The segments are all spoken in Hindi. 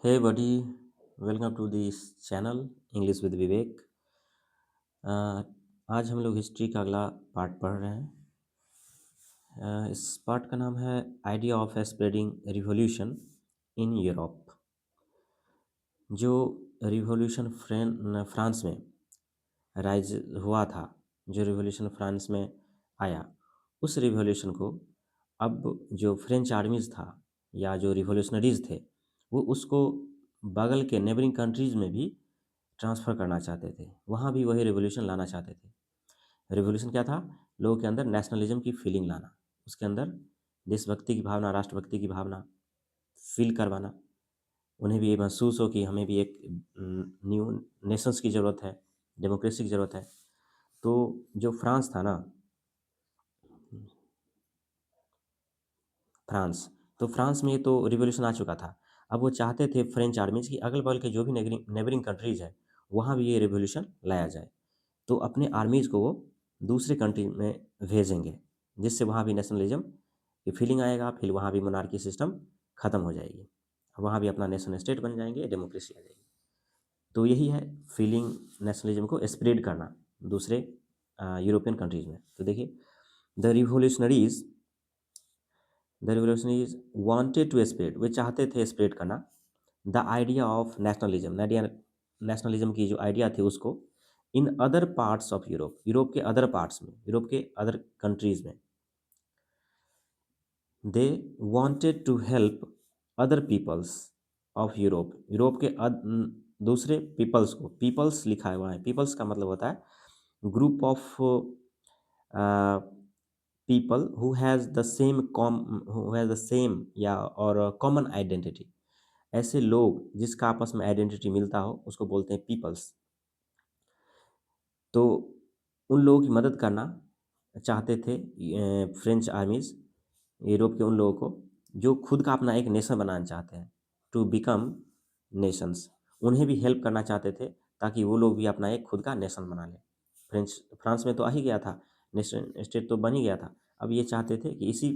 Hey buddy, welcome to this channel English with विवेक। आज हम लोग हिस्ट्री का अगला पार्ट पढ़ रहे हैं। इस पार्ट का नाम है idea of spreading revolution in Europe. जो रिवॉल्यूशन फ्रांस में राइज हुआ था, जो रिवॉल्यूशन फ्रांस में आया, उस रिवॉल्यूशन को अब जो फ्रेंच आर्मीज़ था या जो रिवॉल्यूशनरीज थे, वो उसको बगल के नेबरिंग कंट्रीज़ में भी ट्रांसफ़र करना चाहते थे। वहाँ भी वही रिवॉल्यूशन लाना चाहते थे। रिवॉल्यूशन क्या था? लोगों के अंदर नेशनलिज़्म की फीलिंग लाना, उसके अंदर देशभक्ति की भावना, राष्ट्रभक्ति की भावना फ़ील करवाना। उन्हें भी ये महसूस हो कि हमें भी एक न्यू नेशंस की ज़रूरत है, डेमोक्रेसी की ज़रूरत है। तो जो फ्रांस था ना, फ्रांस, तो फ्रांस में तो रिवॉल्यूशन आ चुका था। अब वो चाहते थे फ्रेंच आर्मीज़ की अगल-बगल के जो भी नेबरिंग कंट्रीज़ हैं, वहाँ भी ये रिवॉल्यूशन लाया जाए। तो अपने आर्मीज़ को वो दूसरे कंट्री में भेजेंगे, जिससे वहाँ भी नेशनलिज़्म की फीलिंग आएगा, फिर वहाँ भी मोनार्की सिस्टम ख़त्म हो जाएगी। वहाँ भी अपना नेशन स्टेट बन जाएँगे, डेमोक्रेसी आ जाएगी। तो यही है फीलिंग, नेशनलिज़्म को स्प्रेड करना दूसरे यूरोपियन कंट्रीज़ में। तो देखिए, the revolutionaries the revolutionaries wanted to spread, वे चाहते थे स्प्रेड करना the idea of nationalism, nationalism की जो आइडिया थी उसको in other parts of Europe, Europe के अदर पार्ट्स में, यूरोप के अदर कंट्रीज़ में। They wanted to help other peoples of Europe, Europe के दूसरे पीपल्स को, पीपल्स लिखा हुआ है, पीपल्स का मतलब होता है group of people who has the same who has the same या और कॉमन आइडेंटिटी। ऐसे लोग जिसका आपस में आइडेंटिटी मिलता हो उसको बोलते हैं पीपल्स। तो उन लोगों की मदद करना चाहते थे फ्रेंच आर्मीज़, यूरोप के उन लोगों को जो खुद का अपना एक नेशन बनाना चाहते हैं, टू बिकम नेशंस। उन्हें भी हेल्प करना चाहते थे ताकि वो लोग भी अपना एक खुद का नेशन बना लें। फ्रांस में तो आ ही गया था, नेशन स्टेट तो बन ही गया था। अब ये चाहते थे कि इसी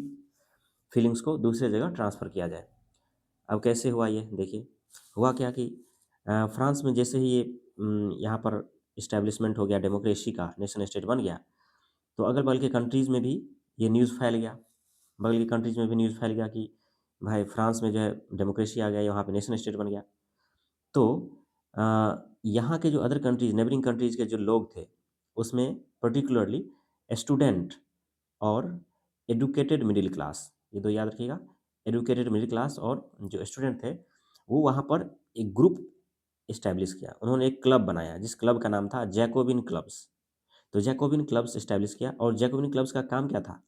फीलिंग्स को दूसरे जगह ट्रांसफ़र किया जाए। अब कैसे हुआ ये देखिए, हुआ क्या कि फ्रांस में जैसे ही ये यहाँ पर इस्टेब्लिशमेंट हो गया डेमोक्रेसी का, नेशन स्टेट बन गया, तो अगल-बगल के कंट्रीज़ में भी ये न्यूज़ फैल गया। बगल की कंट्रीज़ में भी न्यूज़ फैल गया कि भाई फ्रांस में जो है डेमोक्रेसी आ गया, वहाँ पे नेशन स्टेट बन गया। तो यहाँ के जो अदर कंट्रीज़, नेबरिंग कंट्रीज़ के जो लोग थे, उसमें पर्टिकुलरली स्टूडेंट और एजुकेटेड मिडिल क्लास, ये 2 याद रखिएगा। एजुकेटेड मिडिल क्लास और जो स्टूडेंट थे, वो वहाँ पर एक ग्रुप एस्टेब्लिश किया। उन्होंने एक क्लब बनाया, जिस क्लब का नाम था जैकोबिन क्लब्स। तो जैकोबिन क्लब्स एस्टेब्लिश किया और जैकोबिन क्लब्स का काम क्या था?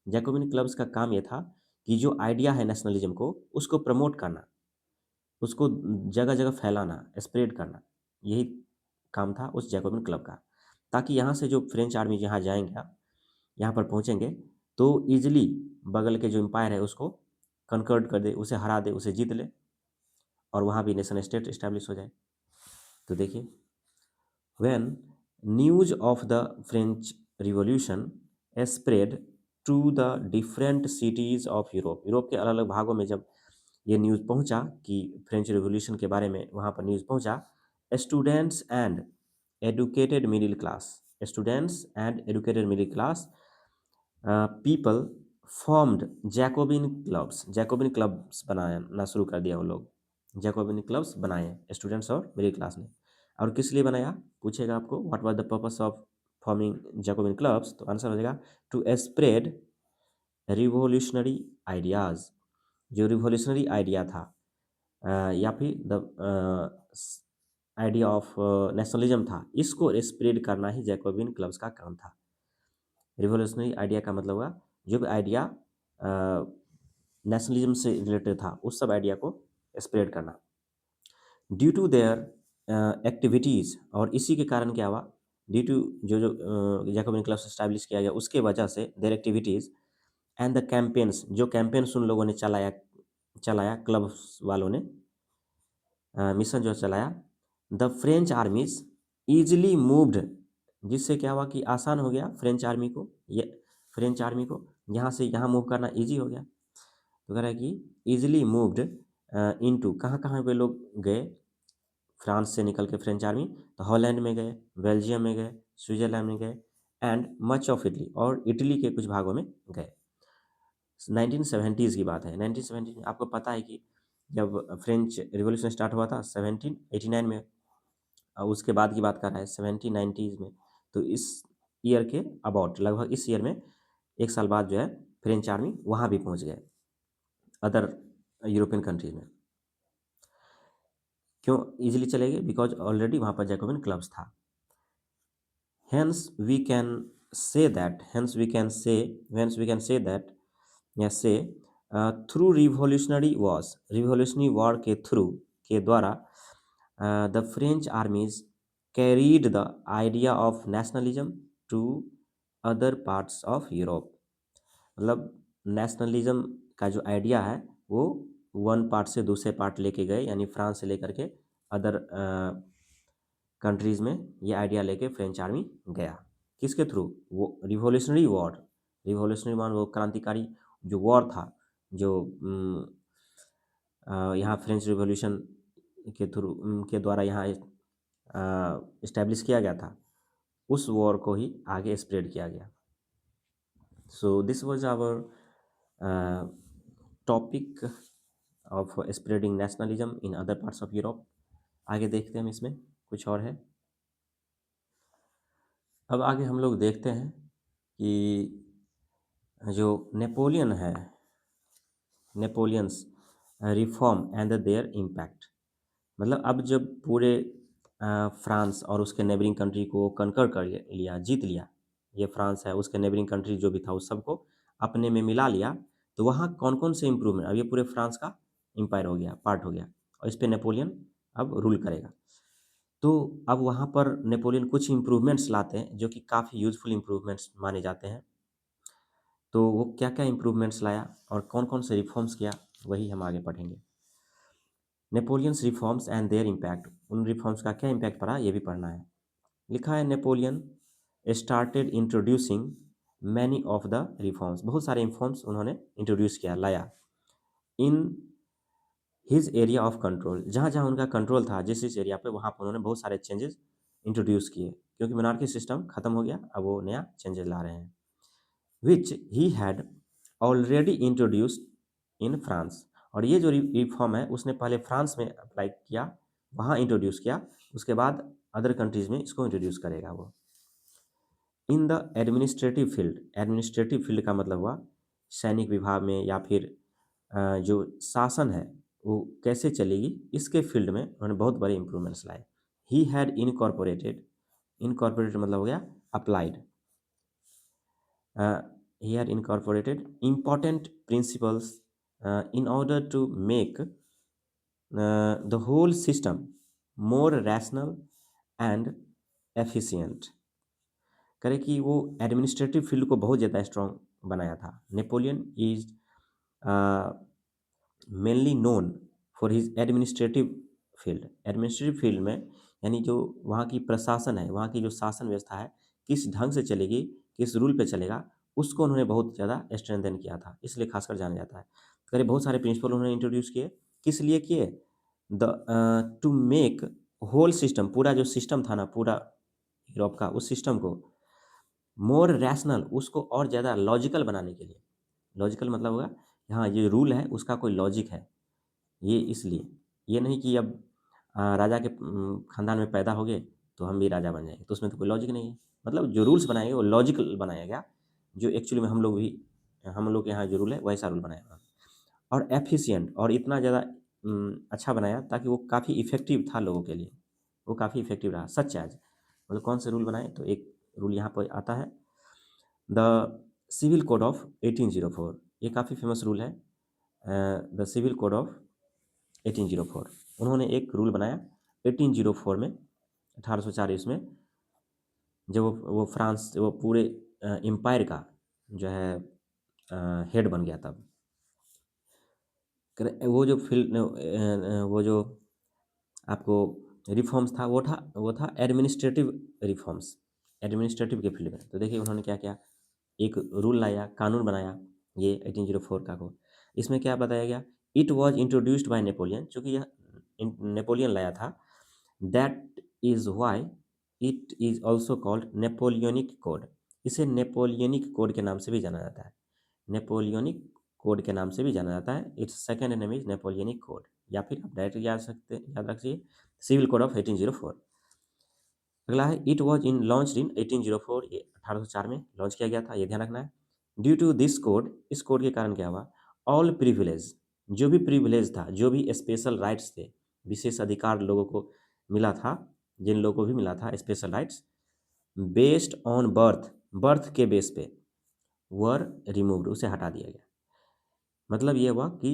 जैकोबिन क्लब्स का काम ये था कि जो आइडिया है नेशनलिज़्म को, उसको प्रमोट करना, उसको जगह-जगह फैलाना, स्प्रेड करना, यही काम था उस जैकोबिन क्लब का। ताकि यहाँ से जो फ्रेंच आर्मी यहाँ जाएँगे, यहाँ पर पहुँचेंगे, तो ईज़िली बगल के जो एम्पायर है उसको कनकर्ड कर दे, उसे हरा दे, उसे जीत ले और वहाँ भी नेशन स्टेट एस्टेब्लिश हो जाए। तो देखिए, when news of the French revolution spread to the different cities of Europe, Europe के अलग-अलग भागों में जब ये न्यूज़ पहुंचा कि फ्रेंच रिवॉल्यूशन के बारे में वहाँ पर न्यूज़ पहुंचा, students and educated middle class, students and educated middle class people formed Jacobin clubs बनाना शुरू कर दिया वो लोग। जैकोबिन क्लब्स बनाए स्टूडेंट्स और मिडिल क्लास ने। और किस लिए बनाया पूछेगा आपको, what was the purpose of forming Jacobin clubs, तो आंसर हो जाएगा टू स्प्रेड रिवॉल्यूशनरी आइडियाज़। जो रिवॉल्यूशनरी आइडिया था या फिर द आइडिया ऑफ नेशनलिज्म था, इसको स्प्रेड करना ही जैकोबिन क्लब्स का काम था। रिवॉल्यूशनरी आइडिया का मतलब हुआ जो भी आइडिया नेशनलिज्म से रिलेटेड था, उस सब आइडिया को स्प्रेड करना। ड्यू टू देयर एक्टिविटीज़, और इसी के कारण क्या हुआ, ड्यू टू जो जैकोबिन क्लब्स एस्टैब्लिश किया गया उसके वजह से there activities and the campaigns, जो कैंपेन्स उन लोगों ने चलाया चलाया क्लब्स वालों ने मिशन जो चलाया, the French armies easily moved, जिससे क्या हुआ कि आसान हो गया फ्रेंच आर्मी को, ये फ्रेंच आर्मी को यहाँ से यहाँ मूव करना ईज़ी हो गया। तो कह रहा है कि ईज़िली मूव्ड इनटू कहाँ-कहाँ वे लोग गए फ्रांस से निकल के फ्रेंच आर्मी, तो हॉलैंड में गए, बेल्जियम में गए, स्विट्ज़रलैंड में गए एंड मच ऑफ इटली और इटली के कुछ भागों में गए। 1970s की बात है। 1970 में आपको पता है कि जब फ्रेंच रिवॉल्यूशन स्टार्ट हुआ था 1789 में और उसके बाद की बात कर रहा है 1790s में। तो इस ईयर के अबाउट लगभग इस ईयर में 1 साल बाद जो है फ्रेंच आर्मी वहाँ भी पहुँच गए, अदर यूरोपियन कंट्रीज़ में। क्यों ईज़िली चले गए? बिकॉज़ ऑलरेडी वहाँ पर जैकोबिन क्लब्स था। Hence we can say that yes say through revolutionary war के थ्रू के द्वारा the French armies carried the idea of nationalism to other parts of Europe। मतलब नेशनलिज्म का जो आइडिया है वो वन पार्ट से दूसरे पार्ट लेके गए, यानी फ्रांस से लेकर के अदर कंट्रीज़ में ये आइडिया लेके फ्रेंच आर्मी गया। किसके थ्रू? वो रिवॉल्यूशनरी वॉर वो क्रांतिकारी जो वॉर था, जो यहाँ फ्रेंच रिवॉल्यूशन के थ्रू के द्वारा यहाँ इस्टेब्लिश किया गया था, उस वॉर को ही आगे स्प्रेड किया गया। So this was our topic of spreading nationalism in other parts of Europe. आगे देखते हैं हम इसमें कुछ और है। अब आगे हम लोग देखते हैं कि जो नेपोलियन है, Napoleon's reform and there impact. मतलब अब जब पूरे फ्रांस और उसके नेबरिंग कंट्री को कनकर कर लिया, जीत लिया, ये फ्रांस है उसके नेबरिंग कंट्री जो भी था उस सबको अपने में मिला लिया, तो वहाँ कौन-कौन से इम्प्रूवमेंट, अब ये पूरे फ्रांस का एम्पायर हो गया, पार्ट हो गया और इस पे नेपोलियन अब रूल करेगा। तो अब वहाँ पर नेपोलियन कुछ इम्प्रूवमेंट्स लाते हैं जो कि काफ़ी यूज़फुल इम्प्रूवमेंट्स माने जाते हैं। तो वो क्या-क्या इम्प्रूवमेंट्स लाया और कौन-कौन से रिफॉर्म्स किया, वही हम आगे पढ़ेंगे। Napoleon's reforms and there impact, उन रिफॉर्म्स का क्या इम्पैक्ट पड़ा ये भी पढ़ना है। लिखा है Napoleon started introducing many of the reforms, बहुत सारे रिफॉर्म्स उन्होंने इंट्रोड्यूस किया, लाया in his area of control, जहाँ-जहाँ उनका कंट्रोल था जिस एरिया पे, वहाँ पर उन्होंने बहुत सारे चेंजेस इंट्रोड्यूस किए, क्योंकि मोनार्की सिस्टम खत्म हो गया, अब वो नया चेंजेस ला रहे हैं। Which he had already introduced in France, और ये जो रिफॉर्म है उसने पहले फ्रांस में अप्लाई किया, वहाँ इंट्रोड्यूस किया, उसके बाद अदर कंट्रीज़ में इसको इंट्रोड्यूस करेगा वो। इन द एडमिनिस्ट्रेटिव फील्ड का मतलब हुआ सैनिक विभाग में या फिर जो शासन है वो कैसे चलेगी, इसके फील्ड में उन्होंने बहुत बड़े इंप्रूवमेंट्स लाए। ही हैड इनकॉर्पोरेटेड मतलब हो गया applied, he had incorporated important principles in order to make the whole system more rational and efficient। करे कि वो एडमिनिस्ट्रेटिव फील्ड को बहुत ज़्यादा स्ट्रॉन्ग बनाया था। Napoleon is mainly known for his administrative field में, यानी जो वहाँ की प्रशासन है, वहाँ की जो शासन व्यवस्था है किस ढंग से चलेगी, किस रूल पे चलेगा, उसको उन्होंने बहुत ज़्यादा स्ट्रेंथन किया था, इसलिए खासकर जाना जाता है। करे बहुत सारे प्रिंसिपल उन्होंने इंट्रोड्यूस किए, किस लिए किए? टू मेक होल सिस्टम, पूरा जो सिस्टम था ना पूरा यूरोप का, उस सिस्टम को मोर रैशनल, उसको और ज़्यादा लॉजिकल बनाने के लिए। लॉजिकल मतलब होगा हाँ, ये रूल है उसका कोई लॉजिक है, ये इसलिए। ये नहीं कि अब राजा के ख़ानदान में पैदा हो गए तो हम भी राजा बन जाएँगे, तो उसमें तो कोई लॉजिक नहीं है। मतलब जो रूल्स बनाए गए वो लॉजिकल बनाया गया, जो एक्चुअली में हम लोग के यहाँ जो रूल है वैसा रूल बनाया गया। और एफिशिएंट, और इतना ज़्यादा अच्छा बनाया ताकि वो काफ़ी इफ़ेक्टिव था लोगों के लिए, वो काफ़ी इफ़ेक्टिव रहा। सच एज़ मतलब कौन से रूल बनाए, तो एक रूल यहाँ पर आता है द सिविल कोड ऑफ 1804, ये काफ़ी फेमस रूल है। द सिविल कोड ऑफ 1804, उन्होंने एक रूल बनाया 1804 में, 1804 ईस्वी में, जब वो फ्रांस वो पूरे एम्पायर का जो है हेड बन गया तब। वो जो वो जो आपको रिफॉर्म्स था वो था एडमिनिस्ट्रेटिव रिफॉर्म्स, एडमिनिस्ट्रेटिव के फील्ड में। तो देखिए उन्होंने क्या किया, एक रूल लाया, कानून बनाया, ये 1804 का को। इसमें क्या बताया गया, it was introduced by Napoleon, चूंकि यह नेपोलियन लाया था। That is why it is also called Napoleonic code. इसे नेपोलियनिक कोड के नाम से भी जाना जाता है। नेपोलियनिक कोड के नाम से भी जाना जाता है। It's second name is Napoleonic code, या फिर आप डायरेक्ट याद रखिए सिविल कोड ऑफ 1804। अगला है it was in launch in 1804, ये 1804 में लॉन्च किया गया था, ये ध्यान रखना है। ड्यू टू दिस कोड, इस कोड के कारण क्या हुआ, ऑल प्रिविलेज, जो भी प्रिविलेज था, जो भी स्पेशल राइट्स थे, विशेष अधिकार लोगों को मिला था, जिन लोगों को भी मिला था special rights, based on birth, birth के बेस पे वर रिमूव्ड, उसे हटा दिया गया। मतलब ये हुआ कि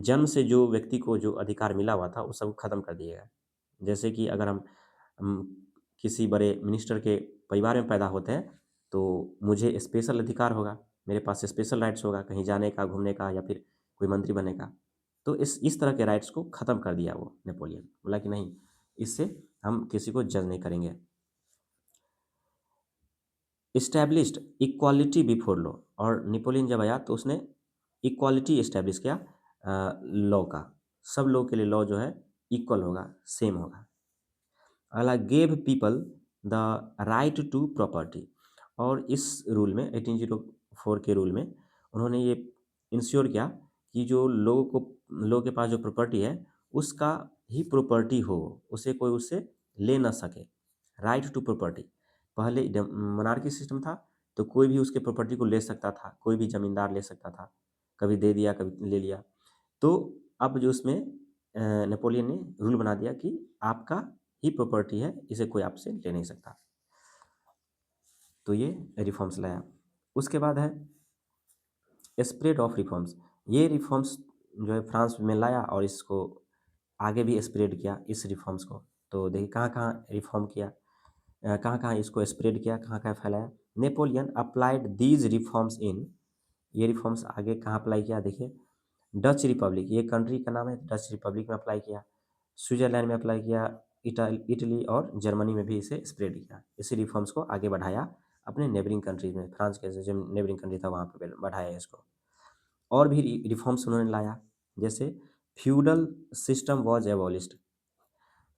जन्म से जो व्यक्ति को जो अधिकार मिला हुआ था, वो सब खत्म कर दिया गया। जैसे कि अगर हम किसी बड़े मिनिस्टर के परिवार में पैदा होते हैं, तो मुझे स्पेशल अधिकार होगा, मेरे पास स्पेशल राइट्स होगा कहीं जाने का, घूमने का, या फिर कोई मंत्री बनने का। तो इस तरह के राइट्स को ख़त्म कर दिया वो नेपोलियन, बोला कि नहीं, इससे हम किसी को जज नहीं करेंगे। इस्टेब्लिश्ड इक्वालिटी बिफोर लॉ, और नेपोलियन जब आया तो उसने इक्वालिटी इस्टेब्लिश किया लॉ का, सब लोग के लिए लॉ जो है इक्वल होगा, सेम होगा। अगला gave people the right to property, और इस रूल में 1804 के रूल में उन्होंने ये इंश्योर किया कि जो लोगों के पास जो प्रॉपर्टी है उसका ही प्रॉपर्टी हो, उसे कोई उससे ले ना सके। राइट टू प्रॉपर्टी, पहले मोनार्की सिस्टम था तो कोई भी उसके प्रॉपर्टी को ले सकता था, कोई भी जमींदार ले सकता था, कभी दे दिया कभी ले लिया। तो अब जो उसमें नेपोलियन ने रूल बना दिया कि आपका ही प्रॉपर्टी है, इसे कोई आपसे ले नहीं सकता। तो ये रिफॉर्म्स लाया। उसके बाद है स्प्रेड ऑफ रिफॉर्म्स। ये रिफॉर्म्स जो है फ्रांस में लाया और इसको आगे भी स्प्रेड किया इस रिफॉर्म्स को। तो देखिए कहाँ कहाँ रिफॉर्म किया, कहाँ कहाँ इसको स्प्रेड किया, कहाँ कहाँ फैलाया। Napoleon applied these reforms in, ये रिफॉर्म्स आगे कहाँ अप्लाई किया, देखिए डच रिपब्लिक, ये कंट्री का नाम है, डच रिपब्लिक में अप्लाई किया, स्विट्जरलैंड में अप्लाई किया, इटली और जर्मनी में भी इसे स्प्रेड किया। इसी रिफॉर्म्स को आगे बढ़ाया अपने नेबरिंग कंट्रीज में, फ्रांस के जो नेबरिंग कंट्री था वहाँ पे बढ़ाया इसको। और भी रिफॉर्म्स उन्होंने लाया, जैसे feudal system was abolished,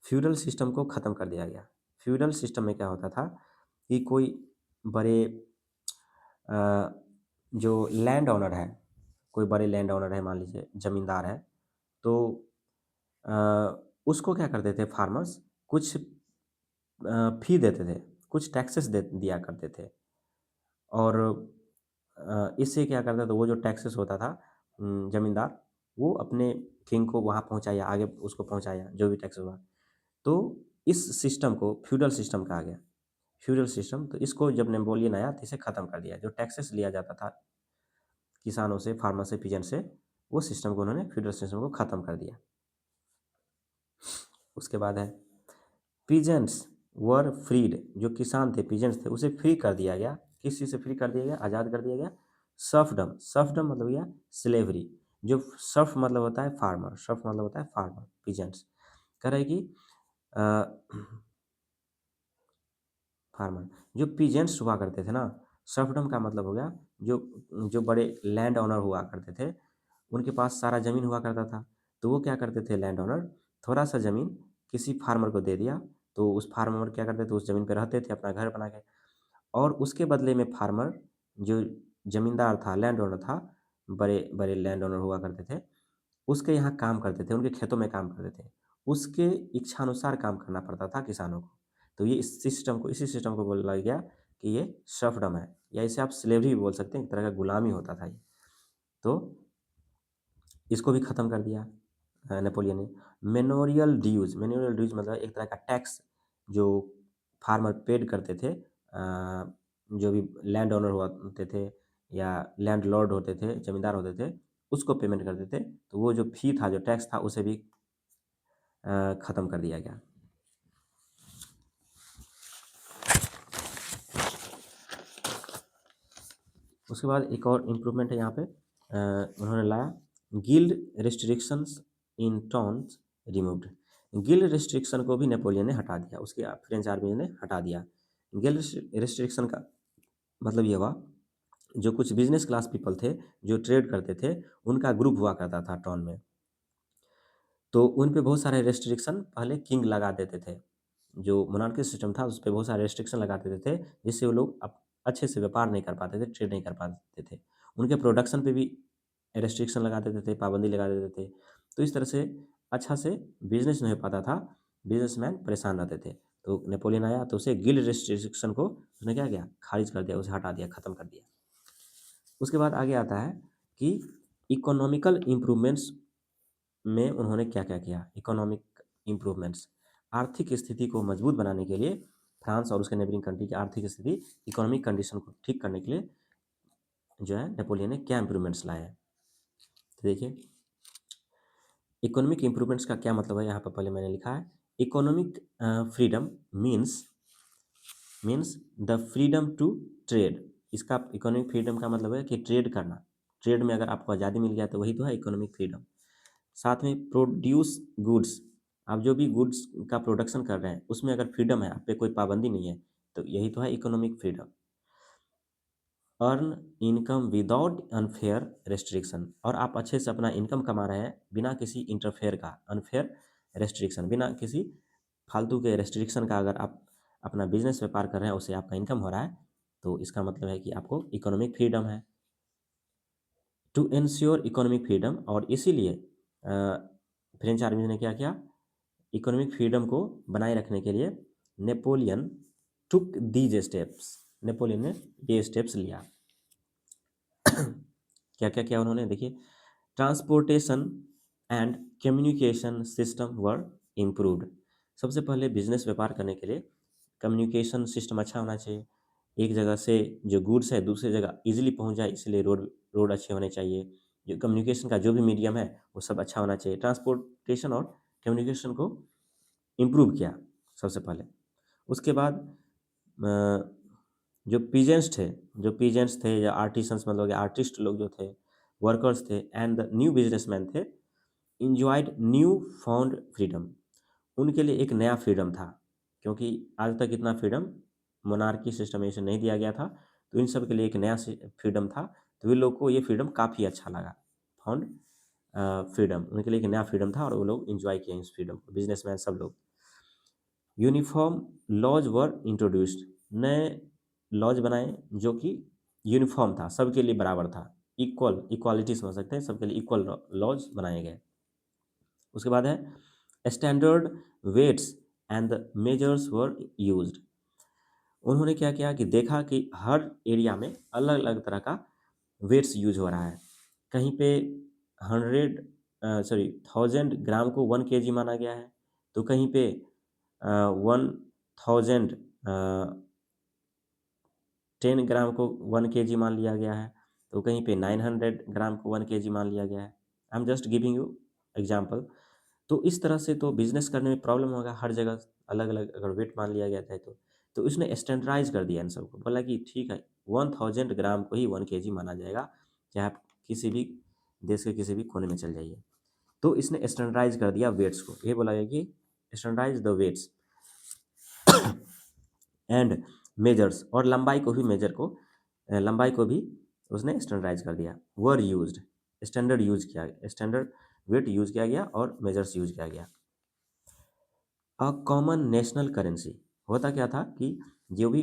feudal system को ख़त्म कर दिया गया। फ्यूडल सिस्टम में क्या होता था कि कोई बड़े जो लैंड ओनर है, कोई बड़े लैंड ओनर है, मान लीजिए ज़मींदार है, तो उसको क्या करते थे फार्मर्स, कुछ फ़ी देते थे, कुछ टैक्सेस दे दिया करते थे। और इससे क्या करता था, वो जो टैक्सेस होता था ज़मींदार, वो अपने किंग को वहाँ पहुँचाया, आगे उसको पहुँचाया जो भी टैक्स हुआ। तो इस सिस्टम को फ्यूडल सिस्टम कहा गया। फ्यूडल सिस्टम, तो इसको जब नेपोलियन आया तो इसे ख़त्म कर दिया। जो टैक्सेस लिया जाता था किसानों से, फार्मर से, पीजेंट से, वो सिस्टम को उन्होंने, फ्यूडल सिस्टम को ख़त्म कर दिया। उसके बाद है पीजेंट्स वर फ्रीड, जो किसान थे, पीजेंट्स थे, उसे फ्री कर दिया गया। किस चीज़ से फ्री कर दिया गया, आज़ाद कर दिया गया। सर्फडम, सर्फडम मतलब गया स्लेवरी। जो सर्फ मतलब होता है फार्मर, सर्फ मतलब होता है फार्मर, पीजेंट्स कह रहे कि फार्मर, जो पीजेंट्स हुआ करते थे ना, सर्फडम का मतलब हो गया जो जो बड़े लैंड ओनर हुआ करते थे, उनके पास सारा ज़मीन हुआ करता था। तो वो क्या करते थे लैंड ओनर, थोड़ा सा ज़मीन किसी फार्मर को दे दिया, तो उस फार्मर क्या करते थे, उस ज़मीन पे रहते थे अपना घर बना के, और उसके बदले में फार्मर, जो ज़मींदार था, लैंड ओनर था, बड़े बड़े लैंड ओनर हुआ करते थे, उसके यहाँ काम करते थे, उनके खेतों में काम करते थे। उसके इच्छानुसार काम करना पड़ता था किसानों को। तो ये इसी सिस्टम को बोला गया कि ये सर्फडम है, या इसे आप स्लेवरी भी बोल सकते हैं, एक तरह का गुलामी होता था ये। तो इसको भी ख़त्म कर दिया नेपोलियन ने। मेनोरियल ड्यूज़ मतलब एक तरह का टैक्स जो फार्मर पेड करते थे, जो भी लैंड ओनर हुआ होते थे या लैंडलॉर्ड होते थे, ज़मींदार होते थे, उसको पेमेंट करते थे। तो वो जो फ़ी था, जो टैक्स था, उसे भी ख़त्म कर दिया गया। उसके बाद एक और इम्प्रूवमेंट है यहाँ पे, उन्होंने लाया गिल्ड रिस्ट्रिक्शंस इन टाउन्स रिमूव्ड। गिल्ड रिस्ट्रिक्शन को भी नेपोलियन ने हटा दिया, उसके फ्रेंच आर्मी ने हटा दिया। गिल्ड रिस्ट्रिक्शन का मतलब ये हुआ, जो कुछ बिजनेस क्लास पीपल थे जो ट्रेड करते थे, उनका ग्रुप हुआ करता था टाउन में। तो उन पे बहुत सारे रेस्ट्रिक्शन पहले किंग लगा देते थे। जो मोनार्की सिस्टम था उस पे बहुत सारे रेस्ट्रिक्शन लगा देते थे, जिससे वो लोग अच्छे से व्यापार नहीं कर पाते थे, ट्रेड नहीं कर पाते थे। उनके प्रोडक्शन पे भी रेस्ट्रिक्शन लगा देते थे, पाबंदी लगा देते थे। तो इस तरह से अच्छा से बिज़नेस नहीं हो पाता था, बिज़नेसमैन परेशान रहते थे। तो नेपोलियन आया तो उसे गिल्ड रेस्ट्रिक्शन को उसने क्या किया? खारिज कर दिया, उसे हटा दिया, खत्म कर दिया। उसके बाद आगे आता है कि इकोनॉमिकल इम्प्रूवमेंट्स में उन्होंने क्या-क्या किया? इकोनॉमिक इम्प्रूवमेंट्स, आर्थिक स्थिति को मजबूत बनाने के लिए फ्रांस और उसके नेबरिंग कंट्री की आर्थिक स्थिति, इकोनॉमिक कंडीशन को ठीक करने के लिए जो है नेपोलियन ने क्या इम्प्रूवमेंट्स लाए हैं? तो देखिए, इकोनॉमिक इम्प्रूवमेंट्स का क्या मतलब है? यहाँ पर पहले मैंने लिखा है, economic freedom means means the freedom to trade. इसका इकोनॉमिक फ्रीडम का मतलब है कि ट्रेड करना। ट्रेड में अगर आपको आज़ादी मिल गया तो वही तो है इकोनॉमिक फ्रीडम। साथ में प्रोड्यूस गुड्स, आप जो भी गुड्स का प्रोडक्शन कर रहे हैं उसमें अगर फ्रीडम है, आप पे कोई पाबंदी नहीं है, तो यही तो है economic freedom. Earn income without unfair restriction, और आप अच्छे से अपना इनकम कमा रहे हैं बिना किसी इंटरफेयर का, अनफेयर रेस्ट्रिक्शन, बिना किसी फालतू के रेस्ट्रिक्शन का अगर आप अपना बिजनेस व्यापार कर रहे हैं, उससे आपका इनकम हो रहा है, तो इसका मतलब है कि आपको इकोनॉमिक फ्रीडम है। टू एंश्योर इकोनॉमिक फ्रीडम, और इसीलिए फ्रेंच आर्मी ने क्या किया? इकोनॉमिक फ्रीडम को बनाए रखने के लिए Napoleon took these steps, Napoleon ने ये स्टेप्स लिया। क्या क्या किया उन्होंने? देखिए, transportation and communication system were improved. सबसे पहले बिजनेस व्यापार करने के लिए कम्युनिकेशन सिस्टम अच्छा होना चाहिए। एक जगह से जो गुड्स है दूसरी जगह इजीली पहुंच जाए, इसलिए रोड रोड अच्छे होने चाहिए। जो कम्युनिकेशन का जो भी मीडियम है वो सब अच्छा होना चाहिए। ट्रांसपोर्टेशन और कम्युनिकेशन को इम्प्रूव किया सबसे पहले। उसके बाद जो पीजेंट्स थे, या आर्टिसंस मतलब आर्टिस्ट लोग जो थे, वर्कर्स थे एंड द न्यू बिजनेसमैन थे, इंजॉयड न्यू फाउंड फ्रीडम। उनके लिए एक नया फ्रीडम था, क्योंकि आज तक इतना फ्रीडम मोनार्की सिस्टम में से नहीं दिया गया था। तो इन सब के लिए एक नया फ्रीडम था, तो वे लोग को ये फ्रीडम काफ़ी अच्छा लगा। फाउंड फ्रीडम, उनके लिए एक नया फ्रीडम था और वो लोग इंजॉय किए इस फ्रीडम को, बिजनेसमैन सब लोग। यूनिफॉर्म लॉज वर इंट्रोड्यूस्ड, नए लॉज बनाए जो कि यूनिफॉर्म था, सबके लिए बराबर था, इक्वालिटी समझ सकते हैं, सबके लिए इक्वल लॉज बनाए गए। उसके बाद है standard weights and the measures were used. उन्होंने क्या किया कि देखा कि हर एरिया में अलग अलग तरह का वेट्स यूज हो रहा है। कहीं पे 1000 ग्राम को 1 kg माना गया है, तो कहीं पे 1000 10 ग्राम को 1 kg मान लिया गया है, तो कहीं पे 900 ग्राम को 1 kg मान लिया गया है। I am just giving you example. तो इस तरह से तो बिजनेस करने में प्रॉब्लम होगा, हर जगह अलग अलग अगर वेट मान लिया गया है तो इसने स्टैंडर्डाइज कर दिया इन सबको, बोला कि ठीक है 1000 ग्राम को ही 1 kg माना जाएगा, चाहे आप किसी भी देश के किसी भी कोने में चल जाइए। तो इसने स्टैंडर्डाइज कर दिया वेट्स को, ये बोला गया कि standardize the weights and measures, और लंबाई को भी उसने स्टैंडर्डाइज कर दिया। Were used, standard weight use किया गया और मेजर्स यूज किया गया। अ कॉमन नेशनल करेंसी, होता क्या था कि जो भी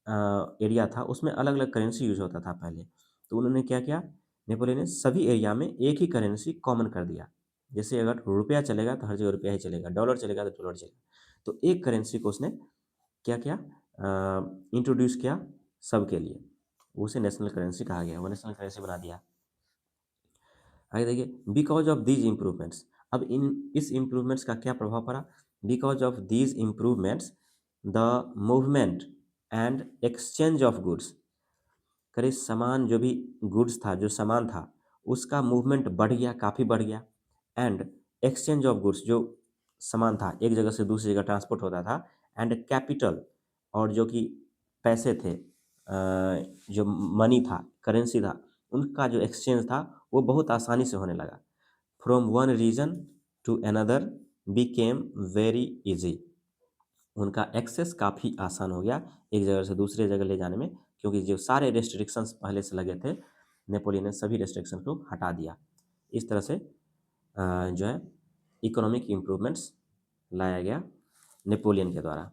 एरिया था उसमें अलग अलग करेंसी यूज होता था पहले। तो उन्होंने क्या किया, नेपोलियन ने सभी एरिया में एक ही करेंसी कॉमन कर दिया। जैसे अगर रुपया चलेगा तो हर जगह रुपया ही चलेगा, डॉलर चलेगा तो डॉलर चलेगा। तो एक करेंसी को उसने क्या किया, इंट्रोड्यूस किया सबके लिए, उसे नेशनल करेंसी कहा गया, वो नेशनल करेंसी बना दिया। आगे देखिए, बिकॉज ऑफ दीज इम्प्रूवमेंट्स, अब इस इम्प्रूवमेंट्स का क्या प्रभाव पड़ा? Because of these improvements the movement and exchange of goods, करे सामान जो भी गुड्स था, जो सामान था उसका मूवमेंट बढ़ गया, काफ़ी बढ़ गया। एंड एक्सचेंज ऑफ गुड्स, जो सामान था एक जगह से दूसरी जगह ट्रांसपोर्ट होता था। एंड कैपिटल, और जो कि पैसे थे, जो मनी था, करेंसी था, उनका जो एक्सचेंज था वो बहुत आसानी से होने लगा। From one region to another became very easy, उनका एक्सेस काफ़ी आसान हो गया, एक जगह से दूसरे जगह ले जाने में क्योंकि जो सारे रेस्ट्रिक्शंस पहले से लगे थे, नेपोलियन ने सभी रेस्ट्रिक्शन को हटा दिया। इस तरह से जो है इकोनॉमिक इम्प्रूवमेंट्स लाया गया नेपोलियन के द्वारा।